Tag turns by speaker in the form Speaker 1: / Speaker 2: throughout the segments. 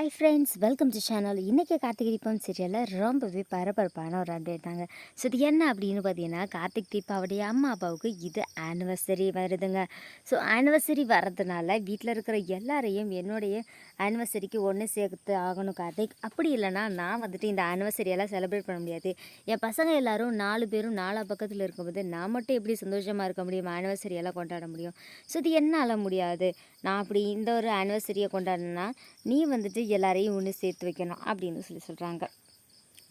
Speaker 1: Hi friends, welcome to channel. இன்றைக்கி கார்த்திகை தீபம் சீரியலில் ரொம்பவே பரபரப்பான ஒரு அப்டேட் தாங்க. ஸோ இது என்ன அப்படின்னு பார்த்தீங்கன்னா, கார்த்திக் தீபாவுடைய அம்மா அப்பாவுக்கு இது ஆனிவர்சரி வருதுங்க. ஸோ ஆனிவர்சரி வர்றதுனால வீட்டில் இருக்கிற எல்லாரையும் என்னுடைய ஆனிவர்சரிக்கு ஒன்று சேர்த்து ஆகணும் கார்த்திக். அப்படி இல்லைனா நான் வந்துட்டு இந்த ஆனிவர்சரியெல்லாம் செலிப்ரேட் பண்ண முடியாது. என் பசங்க எல்லோரும் 4 பேரும் 4 பக்கத்தில் இருக்கும்போது நான் மட்டும் எப்படி சந்தோஷமாக இருக்க முடியும், ஆனிவர்சரியெல்லாம் கொண்டாட முடியும்? ஸோ இது என்னால் முடியாது. நான் அப்படி இந்த ஒரு ஆனிவர்சரியை கொண்டாடினா நீ வந்துட்டு எல்லாரையும் ஒன்று சேர்த்து வைக்கணும் அப்படின்னு சொல்கிறாங்க.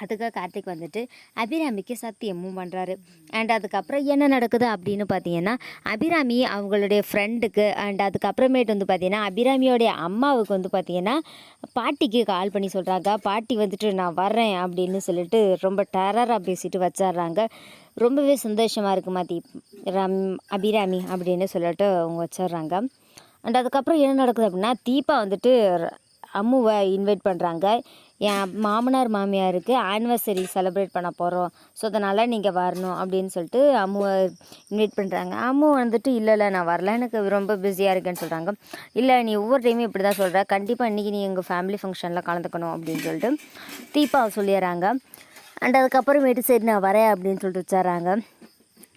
Speaker 1: அதுக்காக கார்த்திக் வந்துட்டு அபிராமிக்கு சத்தியமும் பண்ணுறாரு. அண்ட் அதுக்கப்புறம் என்ன நடக்குது அப்படின்னு பார்த்தீங்கன்னா, அபிராமி அவங்களுடைய ஃப்ரெண்டுக்கு அண்ட் அதுக்கப்புறமேட்டு வந்து பார்த்தீங்கன்னா அபிராமியோடைய அம்மாவுக்கு வந்து பார்த்தீங்கன்னா பாட்டிக்கு கால் பண்ணி சொல்கிறாங்க. பாட்டி வந்துட்டு நான் வர்றேன் அப்படின்னு சொல்லிட்டு ரொம்ப டெரராக பேசிட்டு வச்சிட்றாங்க. ரொம்பவே சந்தோஷமாக இருக்குது மாத்தி அபிராமி அப்படின்னு சொல்லிட்டு அவங்க வச்சிட்றாங்க. அண்ட் அதுக்கப்புறம் என்ன நடக்குது அப்படின்னா, தீபா வந்துட்டு அம்முவை இன்வைட் பண்ணுறாங்க. என் மாமனார் மாமியாருக்கு ஆனிவர்சரி செலிப்ரேட் பண்ண போகிறோம், ஸோ அதனால் நீங்கள் வரணும் அப்படின்னு சொல்லிட்டு அம்முவை இன்வைட் பண்ணுறாங்க. அம்மு வந்துட்டு இல்லை நான் வரல, எனக்கு ரொம்ப பிஸியாக இருக்கேன்னு சொல்கிறாங்க. இல்லை நீ ஒவ்வொரு டைமும் இப்படி தான் சொல்கிற, கண்டிப்பாக இன்றைக்கி நீ எங்கள் ஃபேமிலி ஃபங்க்ஷனில் கலந்துக்கணும் அப்படின்னு சொல்லிட்டு தீபா சொல்லிடுறாங்க. அண்ட் அதுக்கப்புறமேட்டு சரி நான் வரேன் அப்படின்னு சொல்லிட்டு வச்சிட்றாங்க.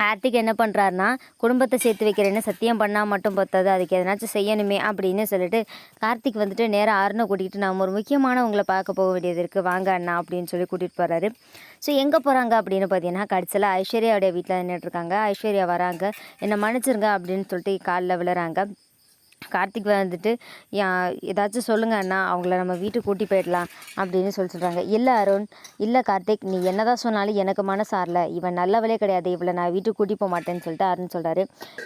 Speaker 1: கார்த்திக் என்ன பண்ணுறாருனா, குடும்பத்தை சேர்த்து வைக்கிறேன்னு சத்தியம் பண்ணால் மட்டும் பத்தாது, அதுக்கு எதனாச்சும் செய்யணுமே அப்படின்னு சொல்லிட்டு கார்த்திக் வந்துட்டு நேராக அருணை கூட்டிகிட்டு நான் ஒரு முக்கியமானவங்களை பார்க்க போக வேண்டியது இருக்குது, வாங்க அண்ணா அப்படின்னு சொல்லி கூட்டிகிட்டு போகிறாரு. ஸோ எங்கே போகிறாங்க அப்படின்னு பார்த்தீங்கன்னா, கடைசியில் ஐஸ்வர்யாவுடைய வீட்டில் நின்றுட்டுருக்காங்க. ஐஸ்வர்யா வராங்க, என்னை மன்னிச்சிருங்க அப்படின்னு சொல்லிட்டு காலில் விழுறாங்க. கார்த்திக் வந்துட்டு ஏதாச்சும் சொல்லுங்கள் அண்ணா, அவங்கள நம்ம வீட்டுக்கு கூட்டி போயிடலாம் அப்படின்னு சொல்கிறாங்க. இல்லை அருண், இல்லை கார்த்திக், நீ என்ன தான் சொன்னாலும் எனக்கு மனசாரல, இவன் நல்லவளே கிடையாது, இவளை நான் வீட்டுக்கு கூட்டி போக மாட்டேன்னு சொல்லிட்டு அருண் சொல்கிறாரு.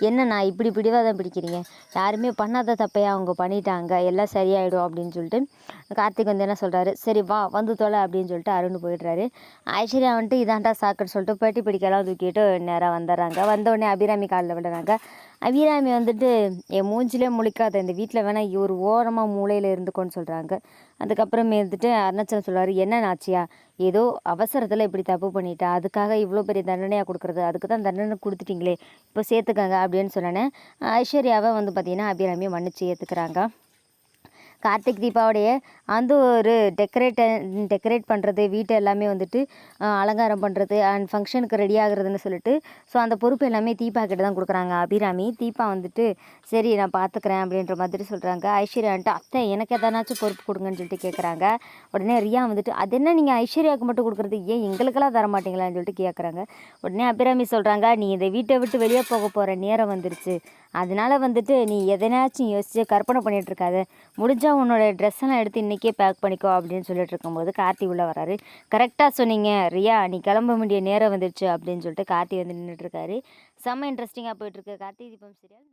Speaker 1: என்னண்ணா இப்படி பிடிவாதம் பிடிக்கிறீங்க, யாருமே பண்ணாத தப்பையா அவங்க பண்ணிட்டாங்க, எல்லாம் சரியாயிடும் அப்படின்னு சொல்லிட்டு கார்த்திக் வந்து என்ன சொல்கிறாரு, சரி வா வந்து தொலை அப்படின்னு சொல்லிட்டு அருண் போயிடுறாரு. ஐஸ்வர்யா வந்துட்டு இதாண்டா சாக்குன்னு சொல்லிட்டு பேட்டி பிடிக்கலாம் தூக்கிட்டு நேராக வந்துடுறாங்க. வந்தோடனே அபிராமி காலில் விடுறாங்க. அபிராமி வந்துட்டு என் மூஞ்சிலே முழிக்காத, இந்த வீட்டில் வேணால் ஒரு ஓரமாக மூலையில் இருந்துக்கோன்னு சொல்கிறாங்க. அதுக்கப்புறம் இருந்துட்டு அருணாச்சலம் சொல்கிறாரு, என்ன நாச்சியா, ஏதோ அவசரத்தில் இப்படி தப்பு பண்ணிட்டா, அதுக்காக இவ்வளோ பெரிய தண்டனையாக கொடுக்குறது, அதுக்கு தான் தண்டனை கொடுத்துட்டிங்களே, இப்போ சேர்த்துக்கங்க அப்படின்னு சொன்னேன்னு ஐஸ்வர்யாவை வந்து பார்த்திங்கன்னா அபிராமியை மன்னிச்சு ஏற்றுக்கிறாங்க. கார்த்திக் தீபாவுடைய அந்த ஒரு டெக்கரேட் பண்ணுறது, வீட்டை எல்லாமே வந்துட்டு அலங்காரம் பண்ணுறது அண்ட் ஃபங்க்ஷனுக்கு ரெடி ஆகுறதுன்னு சொல்லிட்டு ஸோ அந்த பொறுப்பு எல்லாமே தீபா கிட்ட தான் கொடுக்குறாங்க அபிராமி. தீபா வந்துட்டு சரி நான் பார்த்துக்கிறேன் அப்படின்ற மாதிரி சொல்கிறாங்க. ஐஸ்வர்யான்ட்டு அத்தை எனக்கு எதனாச்சும் பொறுப்பு கொடுங்கன்னு சொல்லிட்டு கேட்குறாங்க. உடனே ரியா வந்துட்டு அது என்ன நீங்கள் ஐஸ்வர்யாவுக்கு மட்டும் கொடுக்குறது, ஏன் எங்களுக்கெல்லாம் தர மாட்டீங்களான்னு சொல்லிட்டு கேட்குறாங்க. உடனே அபிராமி சொல்கிறாங்க, நீ இந்த வீட்டை விட்டு வெளியே போக போகிற நேரம் வந்துருச்சு, அதனால் வந்துட்டு நீ எதனாச்சும் யோசிச்சு கற்பனை பண்ணிகிட்டு இருக்காத, முடிஞ்சால் உன்னோட ட்ரெஸ் எல்லாம் எடுத்து இன்றைக்கே பேக் பண்ணிக்கோ அப்படின்னு சொல்லிட்டு இருக்கும்போது கார்த்தி உள்ளே வராரு. கரெக்டாக சொன்னீங்க ரியா, நீ கிளம்ப வேண்டிய நேரம் வந்துடுச்சு அப்படின்னு சொல்லிட்டு கார்த்தி வந்து நின்றுட்டுருக்காரு. செம்ம இன்ட்ரெஸ்டிங்காக போயிட்டுருக்கு கார்த்திகை தீபம் சீரியல்.